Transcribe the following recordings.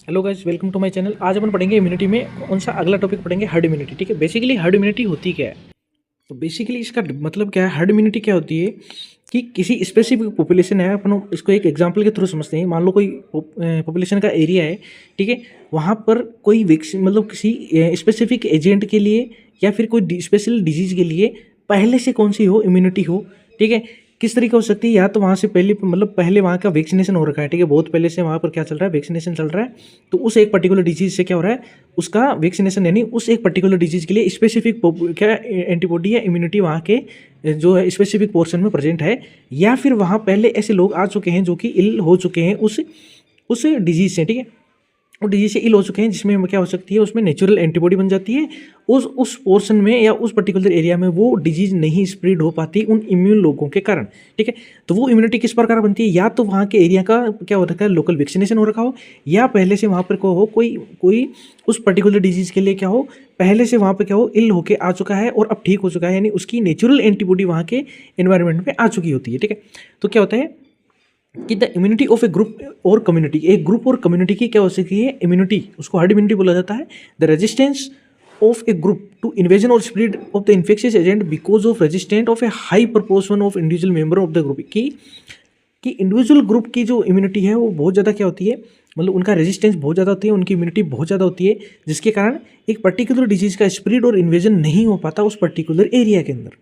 Hello guys, welcome to my channel. आज अपन पढ़ेंगे इम्यूनिटी में कौन सा अगला टॉपिक पढ़ेंगे, हर्ड इम्यूनिटी। ठीक है, बेसिकली हर्ड इम्यूनिटी होती क्या है? तो बेसिकली इसका मतलब क्या है, हर्ड इम्यूनिटी क्या होती है कि किसी स्पेसिफिक पॉपुलेशन है, अपन इसको एक एग्जांपल के थ्रू समझते हैं। मान लो कोई पॉपुलेशन का एरिया है, ठीक है, वहाँ पर कोई वैक्सीन मतलब किसी स्पेसिफिक एजेंट के लिए या फिर कोई स्पेशल डिजीज़ के लिए पहले से कौन सी हो इम्यूनिटी हो, ठीक है। किस तरीके हो सकती है, या तो वहाँ से पहले मतलब पहले वहाँ का वैक्सीनेशन हो रखा है, ठीक है, बहुत पहले से वहाँ पर क्या चल रहा है, वैक्सीनेशन चल रहा है। तो उस एक पर्टिकुलर डिजीज से क्या हो रहा है, उसका वैक्सीनेशन यानी उस एक पर्टिकुलर डिजीज के लिए स्पेसिफिक क्या एंटीबॉडी या इम्यूनिटी वहाँ के जो है स्पेसिफिक पोर्शन में प्रेजेंट है। या फिर वहाँ पहले ऐसे लोग आ चुके हैं जो कि इल हो चुके हैं उस डिजीज से, ठीक है, वो डिजीज से इल हो चुके हैं, जिसमें क्या हो सकती है, उसमें नेचुरल एंटीबॉडी बन जाती है। उस पोर्शन में या उस पर्टिकुलर एरिया में वो डिजीज नहीं स्प्रेड हो पाती उन इम्यून लोगों के कारण, ठीक है। तो वो इम्यूनिटी किस प्रकार बनती है, या तो वहाँ के एरिया का क्या हो रखा है, लोकल वैक्सीनेशन हो रखा हो, या पहले से वहाँ पर को हो कोई उस पर्टिकुलर डिजीज के लिए क्या हो, पहले से वहाँ पर क्या हो, इल होके आ चुका है और अब ठीक हो चुका है, यानी उसकी नेचुरल एंटीबॉडी वहाँ के एनवायरनमेंट में आ चुकी होती है, ठीक है। तो क्या होता है कि the immunity of a group और कम्युनिटी, एक ग्रुप और कम्युनिटी की क्या हो सकती है इम्यूनिटी, उसको हर्ड इम्यूनिटी बोला जाता है। The resistance of a group to invasion और spread of the infectious agent because of resistant of a high proportion of individual member of the group, कि इंडिविजुअल ग्रुप की जो इम्यूनिटी है वो बहुत ज़्यादा क्या होती है, मतलब उनका रेजिस्टेंस बहुत ज़्यादा होती है, उनकी इम्यूनिटी बहुत ज़्यादा होती है, जिसके कारण एक पर्टिकुलर डिजीज का स्प्रेड और इन्वेजन नहीं हो पाता उस पर्टिकुलर एरिया के अंदर।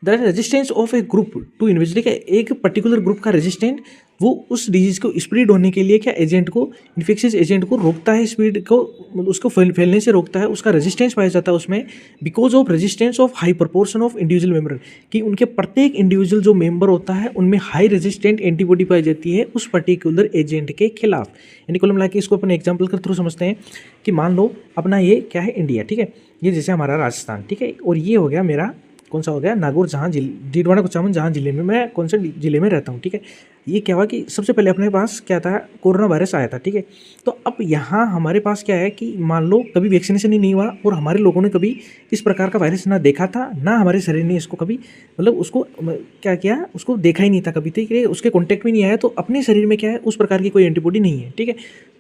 The resistance of a group to investigate, एक पर्टिकुलर ग्रुप का रेजिस्टेंट वो उस डिजीज को स्प्रेड होने के लिए क्या एजेंट को, इन्फेक्शियस एजेंट को रोकता है, स्प्रेड को मतलब उसको फैलने से रोकता है, उसका रेजिस्टेंस पाया जाता है उसमें because of resistance of high proportion of individual member, कि उनके प्रत्येक इंडिविजुअल जो मेंबर होता है उनमें हाई रेजिस्टेंट एंटीबॉडी पाई जाती है उस पर्टिकुलर एजेंट के खिलाफ। यानी कुल मिला के इसको अपन एग्जाम्पल के थ्रू समझते हैं कि मान लो अपना ये क्या है, इंडिया, ठीक है, ये जैसे हमारा राजस्थान, ठीक है, और ये हो गया मेरा कौन सा हो गया, नागौर, जहाँ डीडवाना कुचामन, जहाँ जिले में मैं कौन से जिले में रहता हूँ, ठीक है। ये क्या हुआ कि सबसे पहले अपने पास क्या था, कोरोना वायरस आया था, ठीक है। तो अब यहाँ हमारे पास क्या है कि मान लो कभी वैक्सीनेशन ही नहीं हुआ और हमारे लोगों ने कभी इस प्रकार का वायरस ना देखा था, ना हमारे शरीर ने इसको कभी मतलब उसको क्या किया, उसको देखा ही नहीं था कभी, ठीक है, उसके कॉन्टैक्ट में नहीं आया, तो अपने शरीर में क्या है उस प्रकार की कोई एंटीबॉडी नहीं है, ठीक है।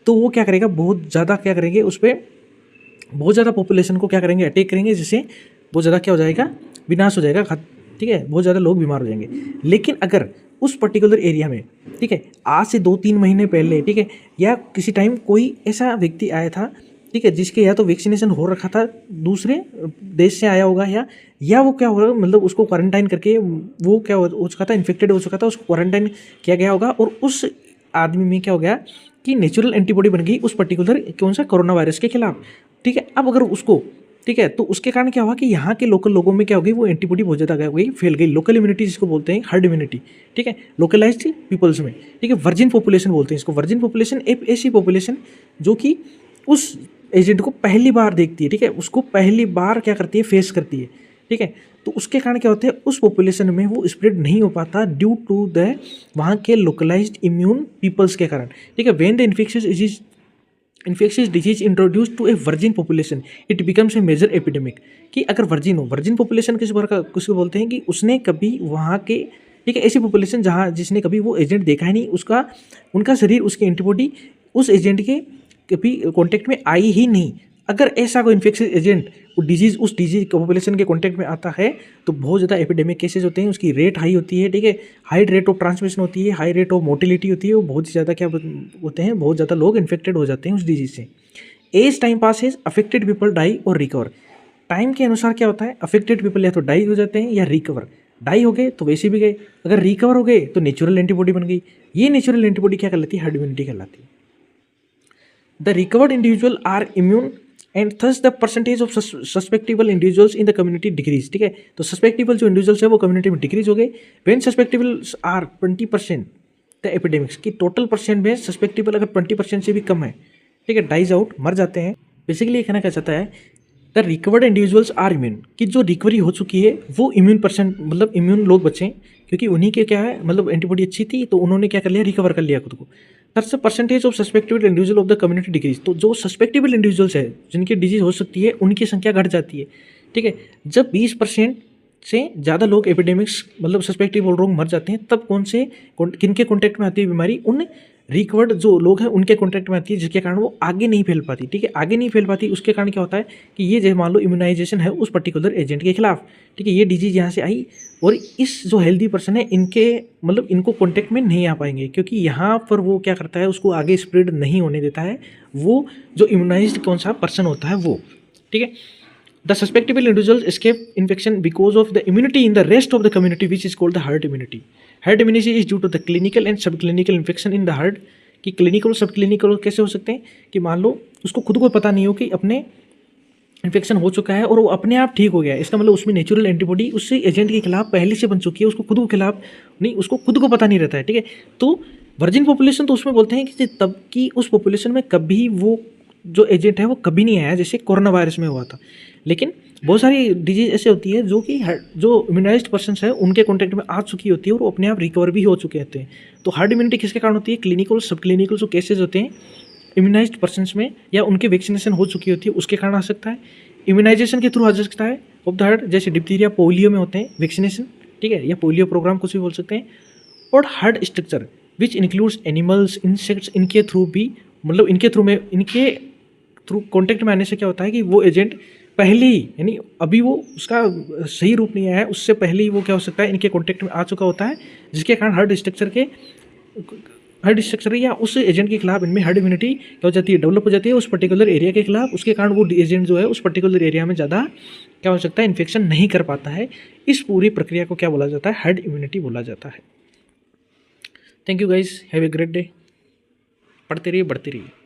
तो वो क्या करेगा, बहुत ज़्यादा क्या करेंगे उस पर, बहुत ज़्यादा पॉपुलेशन को क्या करेंगे, अटैक करेंगे, जिससे बहुत ज़्यादा क्या हो जाएगा, विनाश हो जाएगा, ठीक है, बहुत ज़्यादा लोग बीमार हो जाएंगे। लेकिन अगर उस पर्टिकुलर एरिया में, ठीक है, आज से 2-3 महीने पहले, ठीक है, या किसी टाइम कोई ऐसा व्यक्ति आया था, ठीक है, जिसके या तो वैक्सीनेशन हो रखा था, दूसरे देश से आया होगा, या वो क्या होगा, मतलब उसको क्वारंटाइन करके वो क्या हो चुका था, इन्फेक्टेड हो चुका था, उसको क्वारंटाइन किया गया होगा, और उस आदमी में क्या हो गया कि नेचुरल एंटीबॉडी बन गई उस पर्टिकुलर कौन सा कोरोना वायरस के खिलाफ, ठीक है। अब अगर उसको, ठीक है, तो उसके कारण क्या हुआ कि यहाँ के लोकल लोगों में क्या हो गई, वो एंटीबॉडी बहुत ज़्यादा हो गई, फैल गई, लोकल इम्यूनिटी जिसको बोलते हैं, हर्ड इम्यूनिटी, ठीक है, लोकलाइज्ड पीपल्स में, ठीक है। वर्जिन पॉपुलेशन बोलते हैं इसको, वर्जिन पॉपुलेशन एक ऐसी पॉपुलेशन जो कि उस एजेंट को पहली बार देखती है, ठीक है, उसको पहली बार क्या करती है, फेस करती है, ठीक है। तो उसके कारण क्या होता है, उस पॉपुलेशन में वो स्प्रेड नहीं हो पाता ड्यू टू द वहाँ के लोकलाइज्ड इम्यून पीपल्स के कारण, ठीक है। When the infectious disease introduce to a virgin population it becomes a major epidemic, कि अगर वर्जिन हो, वर्जिन पॉपुलेशन किस बार का किसको बोलते हैं कि उसने कभी वहाँ के, ठीक है, ऐसी पॉपुलेशन जहाँ जिसने कभी वो एजेंट देखा ही नहीं, उसका उनका शरीर उसकी एंटीबॉडी उस एजेंट के कभी कॉन्टेक्ट में आई ही नहीं। अगर ऐसा कोई इन्फेक्शियस एजेंट उस डिजीज पॉपुलेशन के कॉन्टेक्ट में आता है तो बहुत ज़्यादा एपिडेमिक केसेज होते हैं, उसकी रेट हाई होती है, ठीक है, हाई रेट ऑफ ट्रांसमिशन होती है, हाई रेट ऑफ मोर्टिलिटी होती है, वो बहुत ही ज़्यादा क्या होते हैं, बहुत ज़्यादा लोग इन्फेक्टेड हो जाते हैं उस डिजीज से। एज टाइम पास है, अफेक्टेड पीपल डाई और रिकवर, टाइम के अनुसार क्या होता है, अफेक्टेड पीपल या तो डाई हो जाते हैं या रिकवर, डाई हो गए तो वैसे भी गए, अगर रिकवर हो गए तो नेचुरल एंटीबॉडी बन गई, ये नेचुरल एंटीबॉडी क्या कहलाती है, हर्ड इम्यूनिटी कहलाती है। The recovered individual are immune and thus the percentage of susceptible individuals in the community decrease, ठीक है। तो सस्पेक्टेबल जो इंडिविजुअल्स है वो कम्युनिटी में डिक्रीज हो गए। व्हेन सस्पेक्टेबल्स आर 20% द एपिडेमिक्स, की टोटल परसेंट में सस्पेक्टेबल अगर 20% से भी कम है, ठीक है, डाइज आउट, मर जाते हैं। बेसिकली ये कहना क्या चाहता है, the recovered individuals are immune, कि जो रिकवरी हो चुकी है वो इम्यून परसेंट मतलब इम्यून लोग बचे, क्योंकि उन्हीं के क्या है मतलब एंटीबॉडी अच्छी थी, तो उन्होंने क्या कर लिया, रिकवर कर लिया खुद को। Thus percentage of susceptible individual of the community decrease, तो जो सस्पेक्टेबल इंडिविजुअल्स है जिनकी डिजीज हो सकती है उनकी संख्या घट जाती है, ठीक है। जब 20% से ज़्यादा लोग एपिडेमिक्स मतलब सस्पेक्टेबल रोग मर जाते हैं, तब किनके कॉन्टैक्ट में आती है बीमारी, उन रिकवर्ड जो लोग हैं उनके कॉन्टैक्ट में आती है, जिसके कारण वो आगे नहीं फैल पाती। ठीक है, आगे नहीं फैल पाती, उसके कारण क्या होता है कि ये जो मान लो इम्यूनाइजेशन है उस पर्टिकुलर एजेंट के खिलाफ, ठीक है, ये डिजीज यहाँ से आई और इस जो हेल्दी पर्सन है इनके मतलब इनको कॉन्टैक्ट में नहीं आ पाएंगे, क्योंकि यहाँ पर वो क्या करता है, उसको आगे स्प्रेड नहीं होने देता है, वो जो इम्यूनाइज्ड कौन सा पर्सन होता है वो। ठीक है, the susceptible individuals escape infection because of the immunity in the rest of the community which is called the herd immunity. Herd immunity is due to the clinical and subclinical infection in the herd. कि clinical और सब clinical कैसे हो सकते हैं कि मान लो उसको खुद को पता नहीं हो कि अपने इन्फेक्शन हो चुका है और वो अपने आप ठीक हो गया है, इसका मतलब उसमें नेचुरल एंटीबॉडी उससे एजेंट के खिलाफ पहले से बन चुकी है, उसको खुद को खिलाफ नहीं, उसको खुद को पता नहीं रहता है। ठीक है, तो वर्जिन पॉपुलेशन तो उसमें बोलते हैं कि तब की उस पॉपुलेशन में कभी वो जो एजेंट है वो कभी नहीं आया, जैसे कोरोना वायरस में हुआ था। लेकिन बहुत सारी डिजीज ऐसे होती है जो कि जो इम्यूनाइज्ड पर्सन्स है उनके कॉन्टैक्ट में आ चुकी होती है और वो अपने आप रिकवर भी हो चुके होते हैं। तो हार्ड इम्यूनिटी किसके कारण होती है? क्लिनिकल सब क्लिनिकल जो केसेज होते हैं इम्यूनाइज्ड पर्सन्स में या उनके वैक्सीनेशन हो चुकी होती है उसके कारण आ सकता है। इम्यूनाइजेशन के थ्रू आ सकता है ऑफ द हार्ट, जैसे डिप्थीरिया पोलियो में होते हैं वैक्सीनेशन, ठीक है, या पोलियो प्रोग्राम कुछ भी बोल सकते हैं। और heart structure which includes animals insects, इनके थ्रू भी मतलब इनके थ्रू कॉन्टैक्ट में आने से क्या होता है कि वो एजेंट पहले ही यानी अभी वो उसका सही रूप नहीं आया है, उससे पहले ही वो क्या हो सकता है इनके कॉन्टैक्ट में आ चुका होता है, जिसके कारण हार्ट स्ट्रक्चर या उस एजेंट के खिलाफ इनमें हार्ड इम्यूनिटी क्या हो जाती है, डेवलप हो जाती है उस पर्टिकुलर एरिया के खिलाफ। उसके कारण वो एजेंट जो है उस पर्टिकुलर एरिया में ज़्यादा क्या हो सकता है, इन्फेक्शन नहीं कर पाता है। इस पूरी प्रक्रिया को क्या बोला जाता है? हार्ड इम्यूनिटी बोला जाता है। Thank you guys, have a great day. पढ़ते रहिए, बढ़ते रहिए।